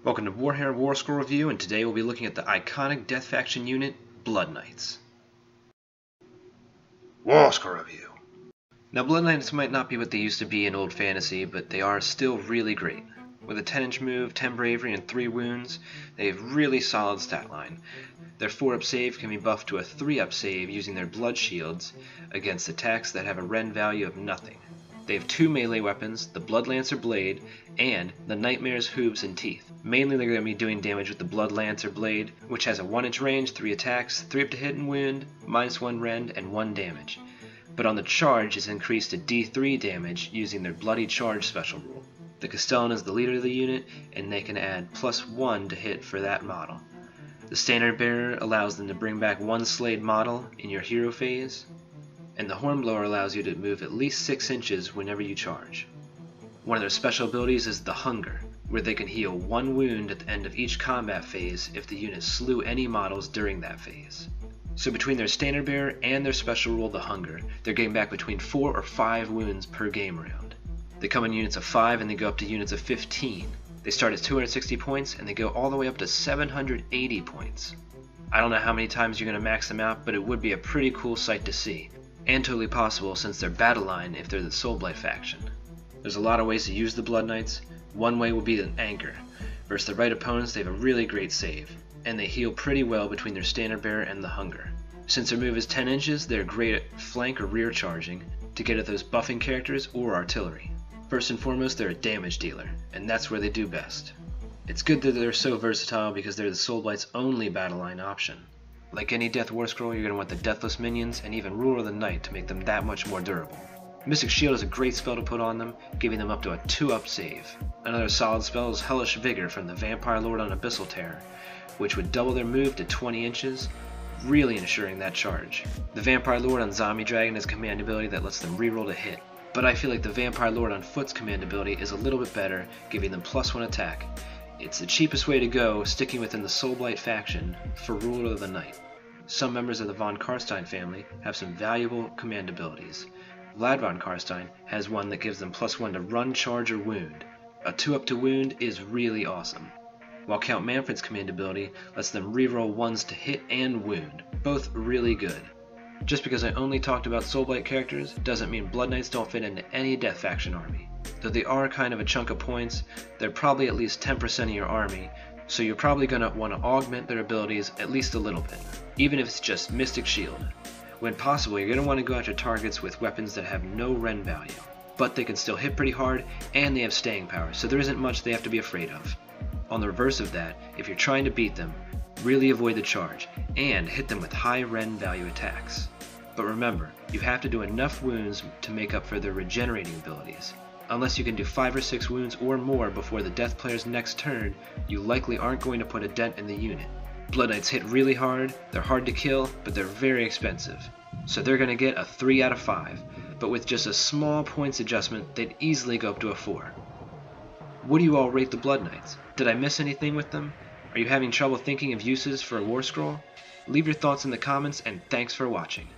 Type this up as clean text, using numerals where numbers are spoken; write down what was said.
Welcome to Warhammer Warscroll Review, and today we'll be looking at the iconic Death Faction unit, Blood Knights. Warscroll Review. Now, Blood Knights might not be what they used to be in old fantasy, but they are still really great. With a 10-inch move, 10 bravery, and 3 wounds, they have really solid stat line. Their 4-up save can be buffed to a 3-up save using their blood shields against attacks that have a rend value of nothing. They have 2 melee weapons, the Blood Lancer Blade and the Nightmare's Hooves and Teeth. Mainly they're going to be doing damage with the Blood Lancer Blade, which has a 1-inch range, 3 attacks, 3 up to hit and wound, -1 rend, and 1 damage. But on the charge is increased to D3 damage using their Bloody Charge special rule. The Castellan is the leader of the unit, and they can add +1 to hit for that model. The Standard Bearer allows them to bring back 1 slayed model in your hero phase, and the Hornblower allows you to move at least 6 inches whenever you charge. One of their special abilities is the Hunger, where they can heal 1 wound at the end of each combat phase if the unit slew any models during that phase. So between their Standard Bearer and their special rule, the Hunger, they're getting back between 4 or 5 wounds per game round. They come in units of 5 and they go up to units of 15. They start at 260 points and they go all the way up to 780 points. I don't know how many times you're going to max them out, but it would be a pretty cool sight to see. And totally possible since they're battle line if they're the Soulblight faction. There's a lot of ways to use the Blood Knights. One way would be an anchor. Versus the right opponents, they have a really great save, and they heal pretty well between their Standard Bearer and the Hunger. Since their move is 10 inches, they're great at flank or rear charging to get at those buffing characters or artillery. First and foremost, they're a damage dealer, and that's where they do best. It's good that they're so versatile because they're the Soulblight's only battle line option. Like any Death Warscroll, you're going to want the Deathless minions and even Ruler of the Night to make them that much more durable. Mystic Shield is a great spell to put on them, giving them up to a 2-up save. Another solid spell is Hellish Vigor from the Vampire Lord on Abyssal Terror, which would double their move to 20 inches, really ensuring that charge. The Vampire Lord on Zombie Dragon has a command ability that lets them reroll to hit, but I feel like the Vampire Lord on Foot's command ability is a little bit better, giving them +1 attack. It's the cheapest way to go, sticking within the Soulblight faction for Ruler of the Night. Some members of the von Karstein family have some valuable command abilities. Vlad von Karstein has one that gives them +1 to run, charge, or wound. A 2-up to wound is really awesome, while Count Manfred's command ability lets them reroll 1s to hit and wound, both really good. Just because I only talked about Soulblight characters doesn't mean Blood Knights don't fit into any Death Faction army. Though they are kind of a chunk of points, they're probably at least 10% of your army, so you're probably going to want to augment their abilities at least a little bit, even if it's just Mystic Shield. When possible, you're going to want to go after targets with weapons that have no rend value, but they can still hit pretty hard and they have staying power, so there isn't much they have to be afraid of. On the reverse of that, if you're trying to beat them, really avoid the charge and hit them with high rend value attacks. But remember, you have to do enough wounds to make up for their regenerating abilities. Unless you can do 5 or 6 wounds or more before the Death player's next turn, you likely aren't going to put a dent in the unit. Blood Knights hit really hard, they're hard to kill, but they're very expensive. So they're going to get a 3 out of 5, but with just a small points adjustment, they'd easily go up to a 4. What do you all rate the Blood Knights? Did I miss anything with them? Are you having trouble thinking of uses for a Warscroll? Leave your thoughts in the comments, and thanks for watching.